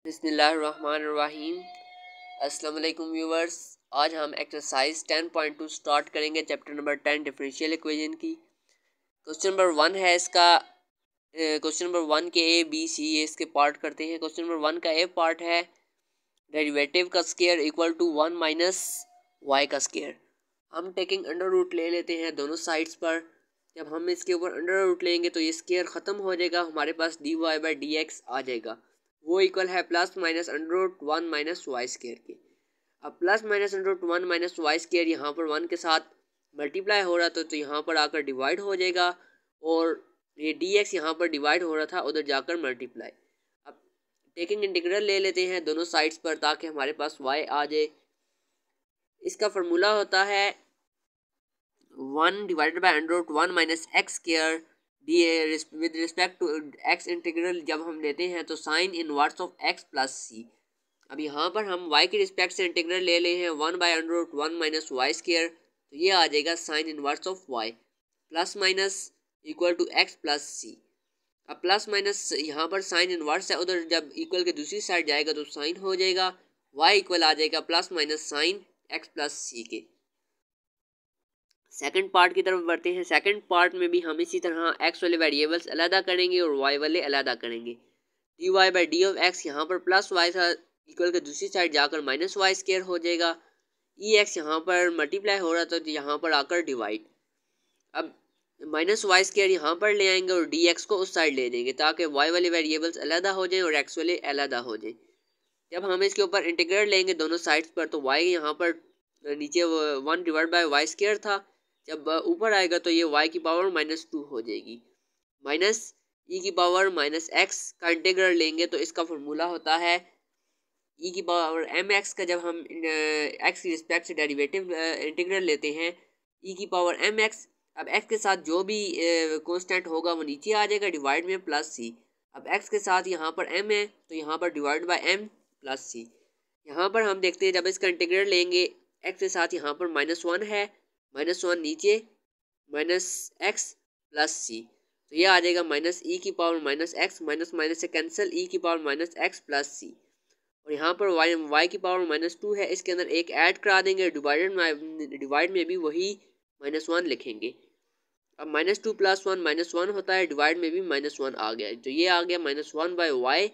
बिस्मिल्लाहिर्रहमानिर्रहीम। अस्सलाम वालेकुम व्यूवर्स। आज हम एक्सरसाइज 10.2 स्टार्ट करेंगे, चैप्टर नंबर 10 डिफरेंशियल इक्वेशन की। क्वेश्चन नंबर 1 है इसका। क्वेश्चन नंबर 1 के ए बी सी इसके पार्ट करते हैं। क्वेश्चन नंबर 1 का ए पार्ट है डेरिवेटिव का square equal to 1 minus y का स्क्वायर। हम टेकिंग अंडर रूट ले लेते हैं दोनों साइड्स पर। जब हम इसके ऊपर अंडर रूट लेंगे तो ये स्क्वायर ख़त्म हो जाएगा, हमारे पास D Y by D X आ जाएगा। वो इक्वल है plus minus under root 1 minus Y square के। अब plus minus under root 1 minus Y square यहाँ पर 1 के साथ मल्टीप्लाई हो रहा था तो यहाँ पर आकर डिवाइड हो जाएगा, और ये डी एक्स यहाँ पर डिवाइड हो रहा था उधर जाकर मल्टीप्लाई। अब टेकिंग इंटीग्रल ले लेते हैं दोनों साइड्स पर ताकि हमारे पास वाई आ जाए। इसका फार्मूला होता है 1 divided by under root 1 minus x square D with respect to X integral जब हम लेते हैं तो sine inverse of x plus C. अब यहाँ पर हम y के रिस्पेक्ट से इंटीग्रल ले ले हैं 1 by under root 1 minus Y square, तो ये आ जाएगा sine inverse of y plus minus equal to x plus C. अब प्लस माइनस यहाँ पर साइन इनवर्स है, उधर जब इक्वल के दूसरी साइड जाएगा तो साइन हो जाएगा, y इक्वल आ जाएगा plus minus sine X plus C के। सेकंड पार्ट की तरफ बढ़ते हैं। सेकंड पार्ट में भी हम इसी तरह एक्स वाले वेरिएबल्स अलग करेंगे और वाई वाले अलग करेंगे। D Y by d of x यहाँ पर प्लस वाई था, इक्वल के दूसरी साइड जाकर माइनस वाई स्क्वायर हो जाएगा। ई एक्स यहाँ पर मल्टीप्लाई हो रहा था तो यहाँ पर आकर डिवाइड। अब माइनस वाई स्क्वायर यहाँ पर ले आएंगे और डी एक्स को उस साइड ले देंगे ताकि वाई वाले वेरिएबल्स अलग हो जाएं और एक्स वाले अलग हो जाएं। जब हम इसके ऊपर इंटीग्रेट लेंगे दोनों साइड्स पर तो वाई यहाँ पर नीचे 1 डिवाइड बाई वाई स्क्वायर था, जब ऊपर आएगा तो ये y की पावर -2 हो जाएगी। माइनस ई की पावर माइनस एक्स का इंटीग्रल लेंगे तो इसका फार्मूला होता है ई की पावर एम एक्स का। जब हम एक्स की रिस्पेक्ट से डेरिवेटिव इंटीग्रल लेते हैं ई की पावर एम एक्स। अब एक्स के साथ जो भी कांस्टेंट होगा वो नीचे आ जाएगा डिवाइड में प्लस सी। अब एक्स के साथ यहाँ पर एम है तो यहाँ पर divide by M plus C. यहाँ पर हम देखते हैं जब इसका इंटीग्रल लेंगे एक्स के साथ यहाँ पर -1 है, -1 नीचे माइनस एक्स प्लस सी, तो ये आ जाएगा माइनस ई की power minus x, minus minus से कैंसिल ई की पावर माइनस एक्स प्लस सी। और यहाँ पर वाई की पावर -2 है, इसके अंदर एक ऐड करा देंगे, डिवाइड में भी वही -1 लिखेंगे। अब -2 प्लस 1 -1 होता है, डिवाइड में भी -1 आ गया, तो ये आ गया -1 बाई वाई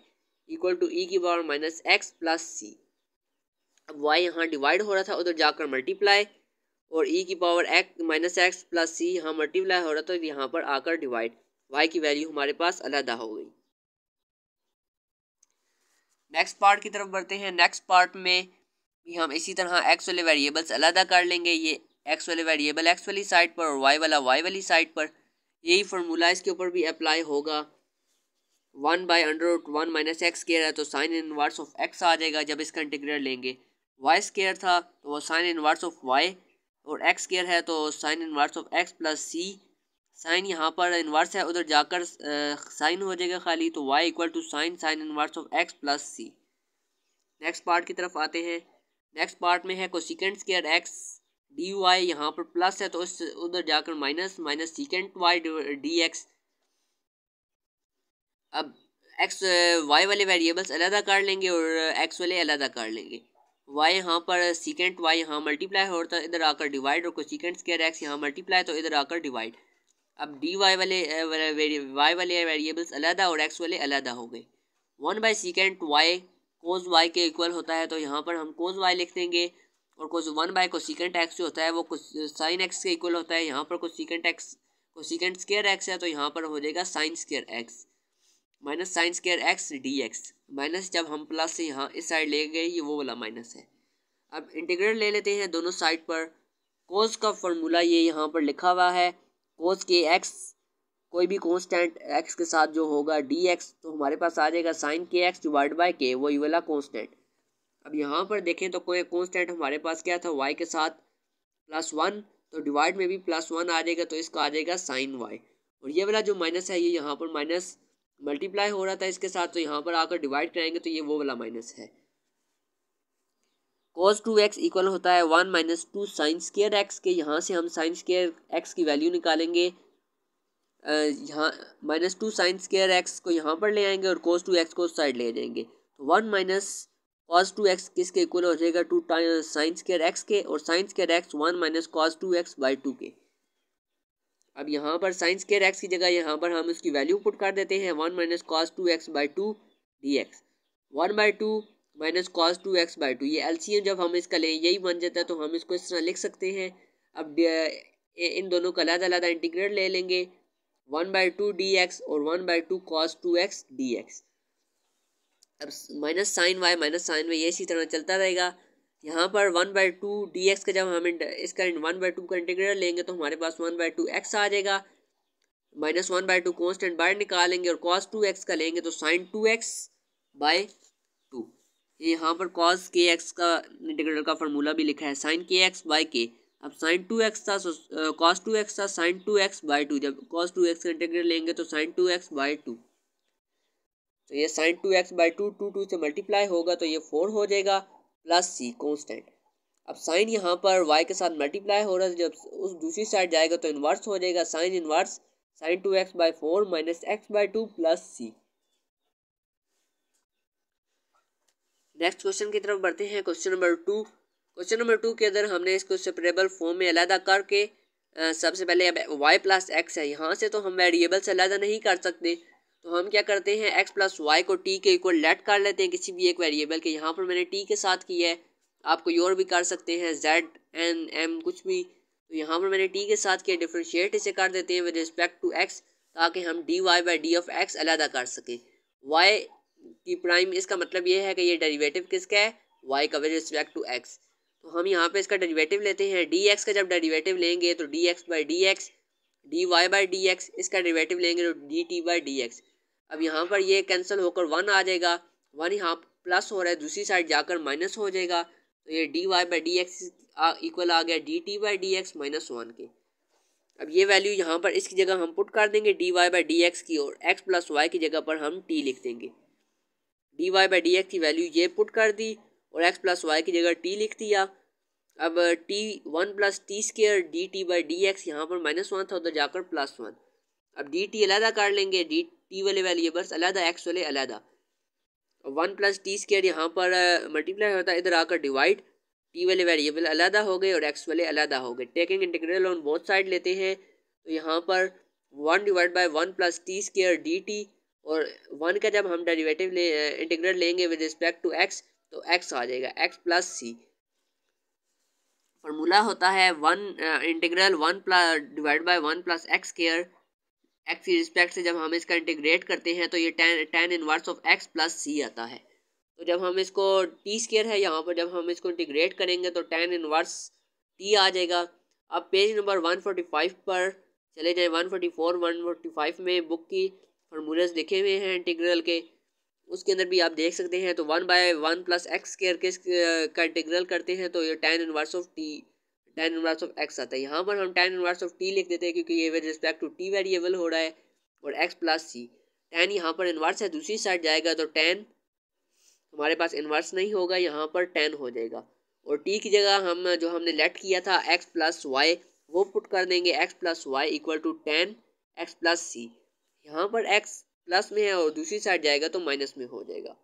इक्वल टू ई की power minus X plus C. अब वाई यहाँ डिवाइड हो रहा था उधर जाकर मल्टीप्लाई, और ई की power X minus X plus C यहाँ मल्टीप्लाई हो रहा था तो यहाँ पर आकर डिवाइड। वाई की वैल्यू हमारे पास अलग हो गई। नेक्स्ट पार्ट की तरफ बढ़ते हैं। नेक्स्ट पार्ट में भी हम इसी तरह एक्स वाले वेरिएबल्स अलग कर लेंगे। ये एक्स वाले वेरिएबल एक्स वाली साइड पर और वाई वाला वाई वाली साइड पर। यही फार्मूला इसके ऊपर भी अप्लाई होगा। 1 by under root 1 minus x square है तो साइन इनवर्स ऑफ एक्स आ जाएगा जब इसका इंटीग्रल लेंगे। वाई स्क्वायर था तो वो साइन इनवर्स ऑफ वाई, और एक्स स्क्वायर है तो sine inverse of x plus c. Sine यहाँ पर इनवर्स है उधर जाकर साइन हो जाएगा खाली, तो y equal to sine inverse of x plus c. Next part की तरफ आते हैं। नेक्स्ट पार्ट में है cosecant square x d y, यहाँ पर प्लस है तो उस उधर जाकर minus minus secant y d x. अब एक्स वाई वाले वेरिएबल्स अलग कर लेंगे और एक्स वाले अलग कर लेंगे। y यहाँ पर सीकेंट y यहाँ मल्टीप्लाई होता है इधर आकर डिवाइड, और कोसिकेंट स्क्वायर x यहाँ मल्टीप्लाई तो इधर आकर डिवाइड। अब डी वाई वाले y वाले वेरिएबल्स अलग और x वाले अलग हो गए। 1 by secant y cos y के इक्वल होता है तो यहाँ पर हम कोस y लिख देंगे, और कोस 1 बाई कोसिकेंट x जो होता है वो साइन x के इक्वल होता है। यहाँ पर कोसिकेंट स्क्वायर x है तो यहाँ पर हो जाएगा sine square x minus sine square x D x. Minus जब हम प्लस से यहाँ इस साइड ले गए ये वो वाला माइनस है। अब इंटीग्रल ले लेते हैं दोनों साइड पर। कोस का फॉर्मूला ये यहाँ पर लिखा हुआ है, कोस के एक्स कोई भी कांस्टेंट एक्स के साथ जो होगा डी एक्स तो हमारे पास आ जाएगा साइन के एक्स डिवाइड बाई के, वही वाला कांस्टेंट। अब यहाँ पर देखें तो कोई कांस्टेंट हमारे पास क्या था वाई के साथ +1, तो डिवाइड में भी +1 आ जाएगा तो इसका आ जाएगा साइन वाई। और ये वाला जो माइनस है ये यहाँ पर माइनस मल्टीप्लाई हो रहा था इसके साथ तो यहाँ पर आकर डिवाइड कराएंगे तो ये वो वाला माइनस है। cos 2x इक्वल होता है 1 माइनस 2 साइन स्क्वायर एक्स के। यहाँ से हम साइन स्क्वायर एक्स की वैल्यू निकालेंगे। यहाँ -2 साइन स्क्वायर एक्स को यहाँ पर ले आएंगे और cos 2x को उस साइड ले जाएंगे। तो 1 माइनस कॉस 2x किसके इक्वल हो जाएगा 2 साइन स्क्वायर एक्स के, और sine square x 1 minus cos 2x by 2 के। अब यहाँ पर साइन स्क्वायर एक्स की जगह यहाँ पर हम इसकी वैल्यू पुट कर देते हैं 1 minus cos 2x by 2 dx। 1/2 minus cos 2x by 2, ये एलसीएम जब हम इसका लें यही बन जाता है, तो हम इसको इस तरह लिख सकते हैं। अब इन दोनों का अलग अलग इंटीग्रेट ले लेंगे 1/2 dx और 1/2 cos 2x dx। अब minus sine y minus sine y ये इसी तरह चलता रहेगा। यहाँ पर 1/2 dx का जब हम इसका 1/2 का इंटीग्रेट लेंगे तो हमारे पास 1/2 x आ जाएगा, माइनस 1/2 कॉन्स्टेंट बाहर निकालेंगे और cos 2x का लेंगे तो साइन 2x बाई 2। यहाँ पर cos kx का इंटीग्रल का फार्मूला भी लिखा है साइन kx बाई k। अब साइन 2x था cos 2x था साइन 2x बाई 2, जब cos 2x का इंटीग्रल लेंगे तो साइन 2x बाई 2। तो ये साइन 2x बाई 2 2 से मल्टीप्लाई होगा तो ये 4 हो जाएगा प्लस c कॉन्स्टेंट। अब साइन यहाँ पर y के साथ मल्टीप्लाई हो रहा है, जब उस दूसरी साइड जाएगा तो इन्वर्स हो जाएगा sine inverse sine 2x by 4 minus x by 2 plus c। Next question की तरफ बढ़ते हैं। Question number 2। क्वेश्चन नंबर 2 के अंदर हमने इसको सेपरेबल फॉर्म में अलग करके सबसे पहले अब y प्लस एक्स है, यहाँ से तो हम वेरिएबल से अलग नहीं कर सकते, तो हम क्या करते हैं x प्लस वाई को t के इक्वल लेट कर लेते हैं किसी भी एक वेरिएबल के। यहाँ पर मैंने t के साथ किया है, आप कोई और भी कर सकते हैं z n m कुछ भी। तो यहाँ पर मैंने t के साथ किया, डिफ्रेंशिएट इसे कर देते हैं विद रिस्पेक्ट टू x ताकि हम dy by d of x अलग कर सकें। y की प्राइम इसका मतलब ये है कि ये डेरिवेटिव किसका है y का विद रिस्पेक्ट टू x। तो हम यहाँ पे इसका डेरिवेटिव लेते हैं, dx का जब डेरिवेटिव लेंगे तो dx by dx, dy by dx, इसका डेरिवेटिव लेंगे तो dt बाई dx। अब यहाँ पर ये कैंसिल होकर 1 आ जाएगा, 1 यहाँ प्लस हो रहा है दूसरी साइड जाकर माइनस हो जाएगा, तो ये dy बाई dx इक्वल आ गया dt बाई dx माइनस 1 के। अब ये वैल्यू यहाँ पर इसकी जगह हम पुट कर देंगे dy बाई dx की, और x प्लस वाई की जगह पर हम t लिख देंगे। dy बाई dx की वैल्यू ये पुट कर दी और x प्लस वाई की जगह t लिख दिया। अब t 1 plus T square D t by D x, यहाँ पर माइनस 1 था उधर जाकर प्लस 1। अब डी टी अलहदा कर लेंगे, डी टी वाले वेरिएबल्स अलहदा, एक्स वाले अलहदा। 1 प्लस टी स्क्र यहाँ पर मल्टीप्लाई होता है, इधर आकर डिवाइड, टी वाले वेरिएबल अलहदा हो गए और एक्स वाले अलहदा हो गए। Taking integral on both side लेते हैं, तो यहाँ पर 1 divide by 1 plus T square D T, और 1 का जब हम डेरिवेटिव इंटीग्रल लेंगे विद रिस्पेक्ट टू एक्स तो एक्स आ जाएगा एक्स प्लस सी। फार्मूला होता है 1 integral 1 plus divide by 1 plus x square, x की रिस्पेक्ट से जब हम इसका इंटीग्रेट करते हैं तो ये tan inverse of x plus C आता है। तो जब हम इसको टी स्क्वायर है यहाँ पर, जब हम इसको इंटीग्रेट करेंगे तो tan इनवर्स टी आ जाएगा। अब पेज नंबर 145 पर चले जाएं, 144 145 में बुक की फार्मूलाज लिखे हुए हैं इंटीग्रल के, उसके अंदर भी आप देख सकते हैं। तो 1 बाई 1 प्लस एक्स स्क्वायर के का इंटीग्रल करते हैं तो ये tan inverse of T, tan inverse of x आता है। यहाँ पर हम tan इनवर्स ऑफ टी लिख देते हैं क्योंकि ये with respect to t variable हो रहा है, और x प्लस सी। tan यहाँ पर इनवर्स है, दूसरी साइड जाएगा तो tan हमारे पास इनवर्स नहीं होगा, यहाँ पर tan हो जाएगा, और t की जगह हम जो हमने लेट किया था x प्लस वाई वो पुट कर देंगे, x plus Y equal to tan x plus C. यहाँ पर x प्लस में है और दूसरी साइड जाएगा तो माइनस में हो जाएगा।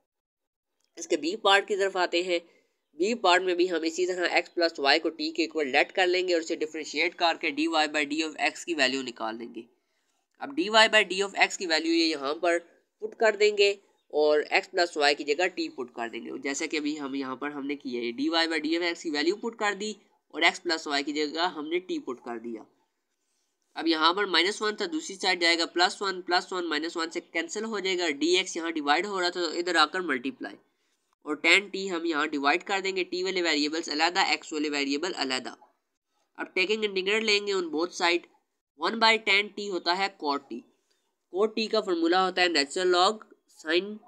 इसके बी पार्ट की तरफ आते हैं। बी पार्ट में भी हम इसी तरह x प्लस वाई को t के इक्वल लेट कर लेंगे और उसे डिफ्रेंशिएट करके dy by d of x की वैल्यू निकाल लेंगे। अब dy by d of x की वैल्यू ये यहाँ पर पुट कर देंगे और x प्लस वाई की जगह t पुट कर देंगे, जैसे कि अभी हम यहाँ पर हमने किया है, dy by d of x की वैल्यू पुट कर दी और x प्लस वाई की जगह हमने t पुट कर दिया। अब यहाँ पर माइनस 1 था, दूसरी साइड जाएगा प्लस 1 माइनस 1 से कैंसिल हो जाएगा, dx यहाँ डिवाइड हो रहा था तो इधर आकर मल्टीप्लाई, और tan t हम यहाँ डिवाइड कर देंगे, t वाले वेरिएबल्स अलहदा, x वाले वेरिएबल अलहदा। अब टेकिंग इंटीग्रल लेंगे on both side, 1 by tan t होता है cot t। cot t का फार्मूला होता है natural log sign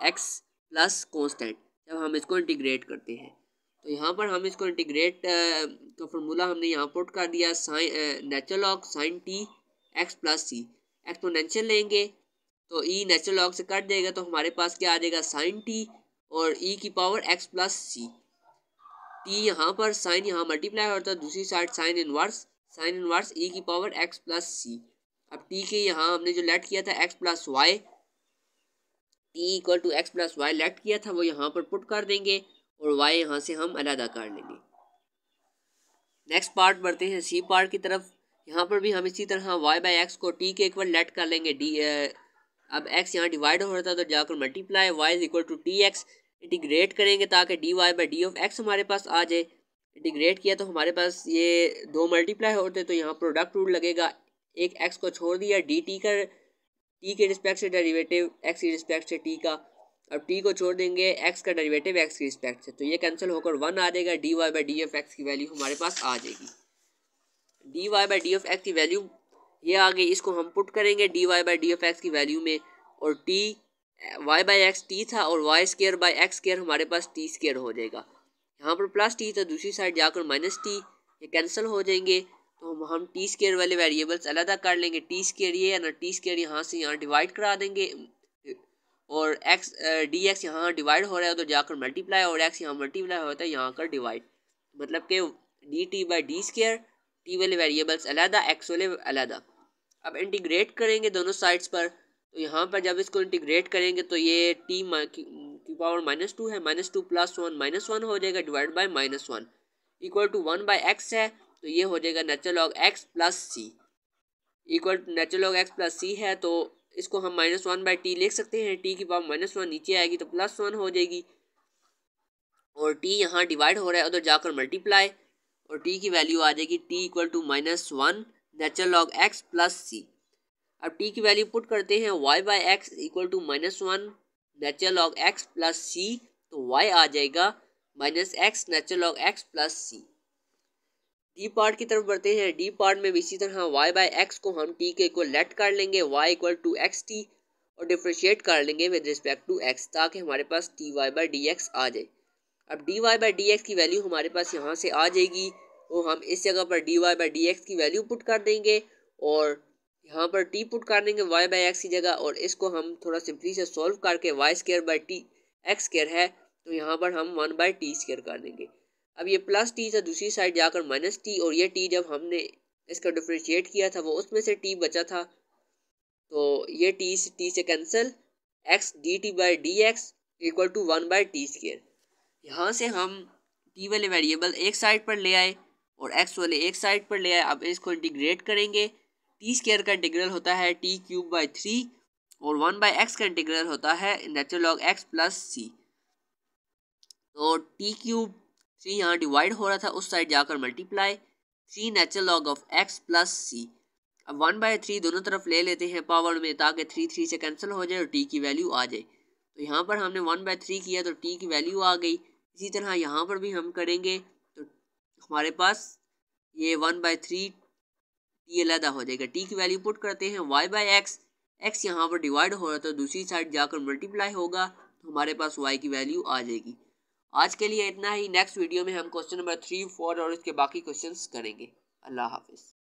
x plus constant, जब हम इसको इंटीग्रेट करते हैं। तो यहाँ पर हम इसको इंटीग्रेट का फार्मूला हमने यहाँ पुट कर दिया, sine natural log sine T X plus C. Exponential लेंगे तो ई नेचुरल लॉग से कट जाएगा तो हमारे पास क्या आ जाएगा साइन टी और ई की पावर एक्स प्लस सी। टी यहाँ पर साइन यहाँ मल्टीप्लाई होता है, दूसरी साइड साइन इनवर्स ई की पावर एक्स प्लस सी। अब टी के यहाँ हमने जो लेट किया था x plus y, t equal to x plus y let किया था वो यहाँ पर पुट कर देंगे और वाई यहाँ से हम अलहदा कर लेंगे। नेक्स्ट पार्ट बढ़ते हैं सी पार्ट की तरफ। यहाँ पर भी हम इसी तरह वाई बाई एक्स को टी के इक्वल लेट कर लेंगे। अब एक्स यहाँ डिवाइड हो रहा था तो जाकर multiply y is equal to t x integrate करेंगे ताकि d Y by d of x हमारे पास आ जाए। इंटीग्रेट किया तो हमारे पास ये दो मल्टीप्लाई होते तो यहाँ प्रोडक्ट रूल लगेगा। एक एक्स को छोड़ दिया, डी टी का टी के रिस्पेक्ट से डेरिवेटिव एक्स की रिस्पेक्ट से टी का, अब टी को छोड़ देंगे एक्स का डेरिवेटिव एक्स की रिस्पेक्ट से, तो ये कैंसिल होकर 1 आ जाएगा। D Y by d of x की वैल्यू हमारे पास आ जाएगी। D Y by d of x की वैल्यू ये आ गई, इसको हम पुट करेंगे d Y by d of x की वैल्यू में, और t Y by x t था और y square by x square हमारे पास टी स्केयर हो जाएगा। यहाँ पर प्लस टी था, दूसरी साइड जाकर माइनस टी, ये कैंसिल हो जाएंगे। तो हम टी स्केयर वाले वेरिएबल्स अलग कर लेंगे। टी स्केयर ये है ना, टी स्केयर यहाँ से यहाँ डिवाइड करा देंगे और एक्स डी एक्स यहाँ डिवाइड हो रहा है तो जाकर मल्टीप्लाई, और एक्स यहाँ मल्टीप्लाई होता है यहाँ कर डिवाइड, मतलब कि D t by D square, T वाले वेरिएबल्स अलहदा एक्स वाले अलहदा। अब इंटीग्रेट करेंगे दोनों साइड्स पर, तो यहाँ पर जब इसको इंटीग्रेट करेंगे तो ये टी की पावर -2 है, -2 + 1 -1 हो जाएगा divide by -1 equal to 1 by X है, तो ये हो जाएगा natural log X plus C equal to natural log X plus C है, तो इसको हम -1 बाई टी लिख सकते हैं। टी की पावर -1 नीचे आएगी तो +1 हो जाएगी, और टी यहाँ डिवाइड हो रहा है उधर जाकर मल्टीप्लाई, और टी की वैल्यू आ जाएगी T equal to -1 natural log X plus C. अब टी की वैल्यू पुट करते हैं Y by X equal to -1 natural log X plus C, तो वाई आ जाएगा -x natural log X plus C. D part की तरफ बढ़ते हैं। डी पार्ट में भी इसी तरह वाई बाई एक्स को हम टी के इक्वल लेट कर लेंगे, Y equal to X T, और डिफ्रेंशिएट कर लेंगे विद रिस्पेक्ट टू एक्स, ताकि हमारे पास T Y by D X आ जाए। अब D Y by D x की वैल्यू हमारे पास यहाँ से आ जाएगी, वो हम इस जगह पर d Y by D x की वैल्यू पुट कर देंगे और यहाँ पर टी पुट कर देंगे वाई बाई एक्स की जगह, और इसको हम थोड़ा सिंपली से सॉल्व करके y square by t x square है तो यहाँ पर हम 1 बाई टी स्केयर कर देंगे। अब ये प्लस टी था, दूसरी साइड जाकर माइनस टी, और ये टी जब हमने इसका डिफ्रेंशिएट किया था वो उसमें से टी बचा था, तो ये टी से cancel, x d t by D x equal to 1 by t square. यहाँ से हम टी वाले वेरिएबल एक साइड पर ले आए और एक्स वाले एक साइड पर ले आए। अब इसको इंटीग्रेट करेंगे। टी स्केयर का इंटीग्रल होता है टी क्यूब बाई 3, और 1 बाई एक्स का इंटीग्रल होता है natural log X plus C. तो टी क्यूब 3 यहाँ डिवाइड हो रहा था, उस साइड जाकर multiply 3 natural log of x plus C. अब 1/3 दोनों तरफ ले लेते हैं पावर में, ताकि 3 से कैंसिल हो जाए और टी की वैल्यू आ जाए। तो यहाँ पर हमने 1/3 किया तो टी की वैल्यू आ गई। इसी तरह यहाँ पर भी हम करेंगे तो हमारे पास ये 1/3 टी अलहदा हो जाएगा। टी की वैल्यू पुट करते हैं वाई बाई एक्स, एक्स यहाँ पर डिवाइड हो रहा है तो दूसरी साइड जाकर मल्टीप्लाई होगा तो हमारे पास वाई की वैल्यू आ जाएगी। आज के लिए इतना ही। नेक्स्ट वीडियो में हम क्वेश्चन नंबर 3, 4 और इसके बाकी क्वेश्चंस करेंगे। अल्लाह हाफिज़।